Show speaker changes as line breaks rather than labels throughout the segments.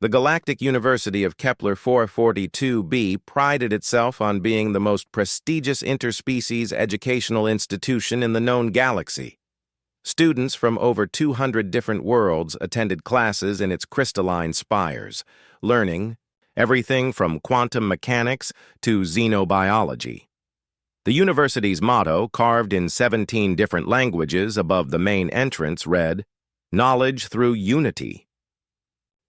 The Galactic University of Kepler 442b prided itself on being the most prestigious interspecies educational institution in the known galaxy. Students from over 200 different worlds attended classes in its crystalline spires, learning everything from quantum mechanics to xenobiology. The university's motto, carved in 17 different languages above the main entrance, read, "Knowledge through unity."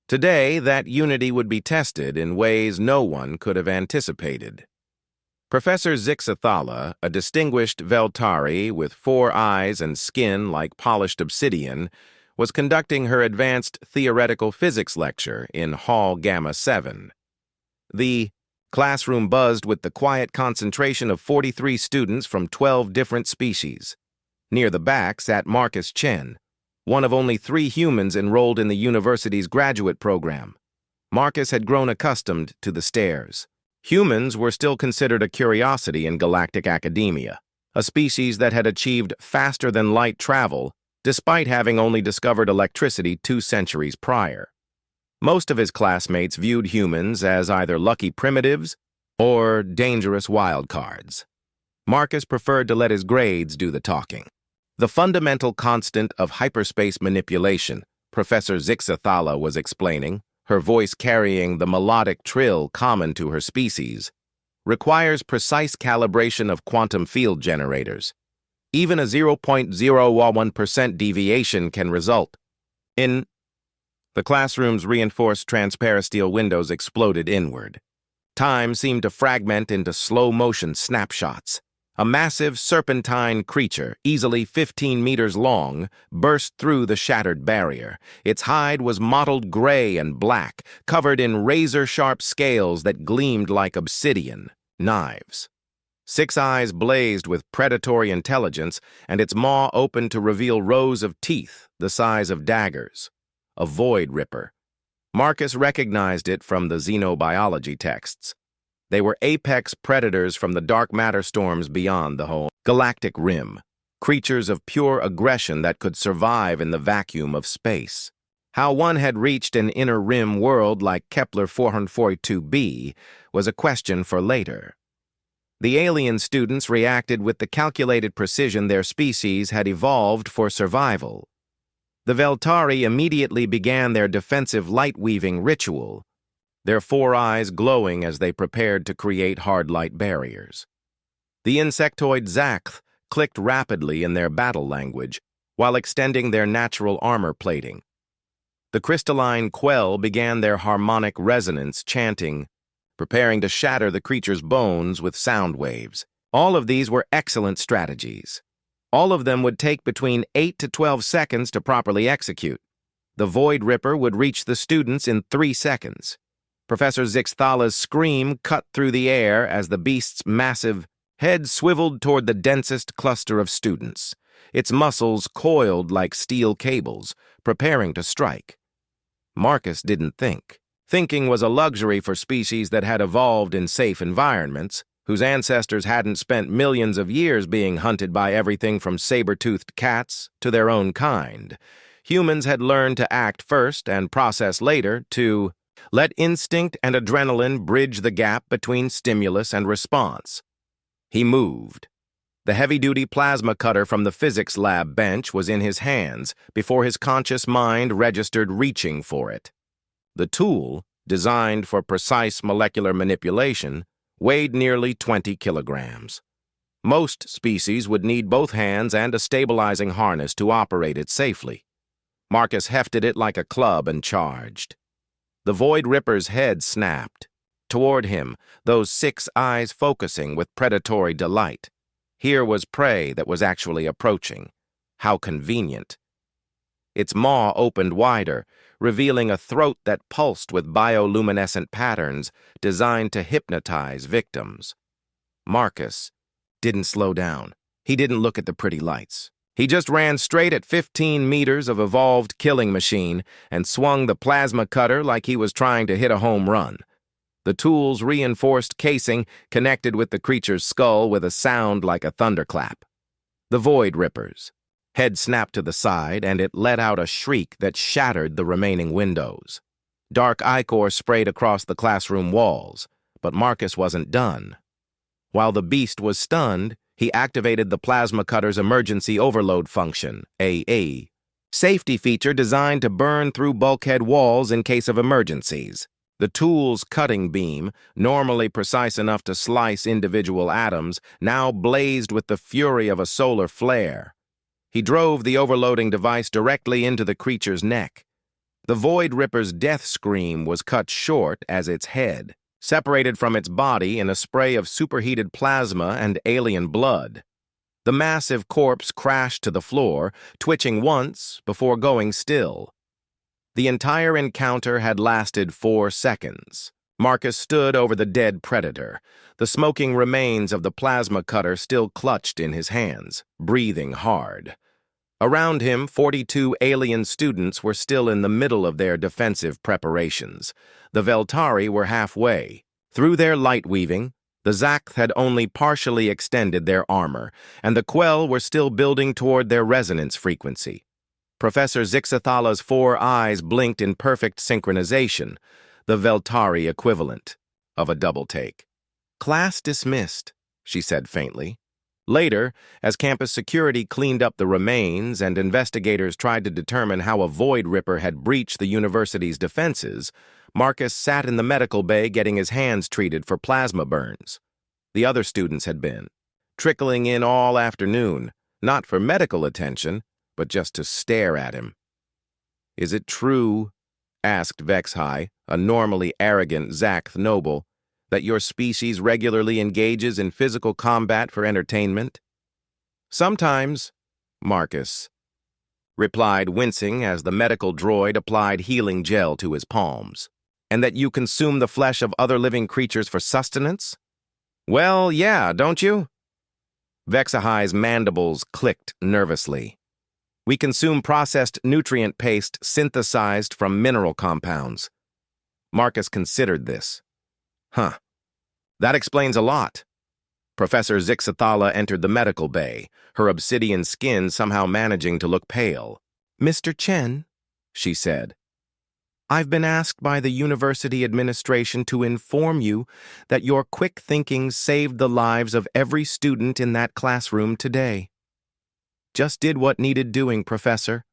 Today, that unity would be tested in ways no one could have anticipated. Professor Zixathala, a distinguished Veltari with 4 eyes and skin like polished obsidian, was conducting her advanced theoretical physics lecture in Hall Gamma 7. The classroom buzzed with the quiet concentration of 43 students from 12 different species. Near the back sat Marcus Chen, one of only 3 humans enrolled in the university's graduate program. Marcus had grown accustomed to the stares. Humans were still considered a curiosity in galactic academia, a species that had achieved faster-than-light travel despite having only discovered electricity 2 centuries prior. Most of his classmates viewed humans as either lucky primitives or dangerous wildcards. Marcus preferred to let his grades do the talking. The fundamental constant of hyperspace manipulation, Professor Zixathala was explaining, her voice carrying the melodic trill common to her species, requires precise calibration of quantum field generators. Even a 0.01% deviation can result in... The classroom's reinforced transparent steel windows exploded inward. Time seemed to fragment into slow-motion snapshots. A massive serpentine creature, easily 15 meters long, burst through the shattered barrier. Its hide was mottled gray and black, covered in razor-sharp scales that gleamed like obsidian, knives. 6 eyes blazed with predatory intelligence, and its maw opened to reveal rows of teeth the size of daggers. A void ripper. Marcus recognized it from the xenobiology texts. They were apex predators from the dark matter storms beyond the whole galactic rim, creatures of pure aggression that could survive in the vacuum of space. How one had reached an inner rim world like Kepler 442b was a question for later. The alien students reacted with the calculated precision their species had evolved for survival. The Veltari immediately began their defensive light-weaving ritual, their 4 eyes glowing as they prepared to create hard light barriers. The insectoid Zaxth clicked rapidly in their battle language, while extending their natural armor plating. The crystalline Quell began their harmonic resonance, chanting, preparing to shatter the creature's bones with sound waves. All of these were excellent strategies. All of them would take between 8 to 12 seconds to properly execute. The Void Ripper would reach the students in 3 seconds. Professor Zixathala's scream cut through the air as the beast's massive head swiveled toward the densest cluster of students. Its muscles coiled like steel cables, preparing to strike. Marcus didn't think. Thinking was a luxury for species that had evolved in safe environments, whose ancestors hadn't spent millions of years being hunted by everything from saber-toothed cats to their own kind. Humans had learned to act first and process later, to let instinct and adrenaline bridge the gap between stimulus and response. He moved. The heavy-duty plasma cutter from the physics lab bench was in his hands before his conscious mind registered reaching for it. The tool, designed for precise molecular manipulation, weighed nearly 20 kilograms. Most species would need both hands and a stabilizing harness to operate it safely. Marcus hefted it like a club and charged. The Void Ripper's head snapped. Toward him, those 6 eyes focusing with predatory delight. Here was prey that was actually approaching. How convenient. Its maw opened wider, revealing a throat that pulsed with bioluminescent patterns designed to hypnotize victims. Marcus didn't slow down. He didn't look at the pretty lights. He just ran straight at 15 meters of evolved killing machine and swung the plasma cutter like he was trying to hit a home run. The tool's reinforced casing connected with the creature's skull with a sound like a thunderclap. The Void Ripper's head snapped to the side, and it let out a shriek that shattered the remaining windows. Dark ichor sprayed across the classroom walls, but Marcus wasn't done. While the beast was stunned, he activated the plasma cutter's emergency overload function, AA, safety feature designed to burn through bulkhead walls in case of emergencies. The tool's cutting beam, normally precise enough to slice individual atoms, now blazed with the fury of a solar flare. He drove the overloading device directly into the creature's neck. The Void Ripper's death scream was cut short as its head, separated from its body in a spray of superheated plasma and alien blood. The massive corpse crashed to the floor, twitching once before going still. The entire encounter had lasted 4 seconds. Marcus stood over the dead predator, the smoking remains of the plasma cutter still clutched in his hands, breathing hard. Around him, 42 alien students were still in the middle of their defensive preparations. The Veltari were halfway. Through their light weaving, the Zaxth had only partially extended their armor, and the Quell were still building toward their resonance frequency. Professor Zixathala's 4 eyes blinked in perfect synchronization, the Veltari equivalent of a double take. "Class dismissed," she said faintly. Later, as campus security cleaned up the remains and investigators tried to determine how a Void Ripper had breached the university's defenses, Marcus sat in the medical bay getting his hands treated for plasma burns. The other students had been, trickling in all afternoon, not for medical attention, but just to stare at him. "Is it true," asked Vexhai, a normally arrogant Zaxth noble, "that your species regularly engages in physical combat for entertainment?" "Sometimes," Marcus replied, wincing as the medical droid applied healing gel to his palms. "And that you consume the flesh of other living creatures for sustenance?" "Well, yeah, don't you?" Vexahai's mandibles clicked nervously. "We consume processed nutrient paste synthesized from mineral compounds." Marcus considered this. "Huh. That explains a lot." Professor Zixathala entered the medical bay, her obsidian skin somehow managing to look pale. "Mr. Chen," she said, "I've been asked by the university administration to inform you that your quick thinking saved the lives of every student in that classroom today." "Just did what needed doing, Professor."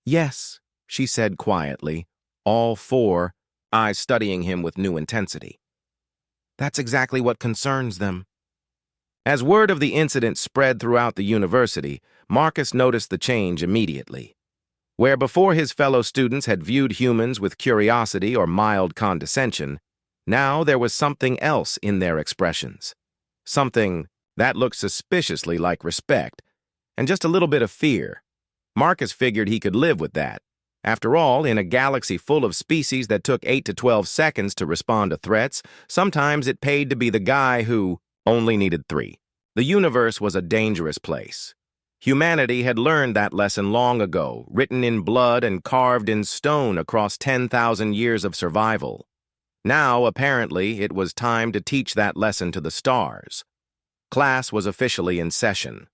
"Yes," she said quietly, all 4 eyes studying him with new intensity. "That's exactly what concerns them." As word of the incident spread throughout the university, Marcus noticed the change immediately. Where before his fellow students had viewed humans with curiosity or mild condescension, now there was something else in their expressions. Something that looked suspiciously like respect, and just a little bit of fear. Marcus figured he could live with that. After all, in a galaxy full of species that took 8 to 12 seconds to respond to threats, sometimes it paid to be the guy who only needed 3. The universe was a dangerous place. Humanity had learned that lesson long ago, written in blood and carved in stone across 10,000 years of survival. Now, apparently, it was time to teach that lesson to the stars. Class was officially in session.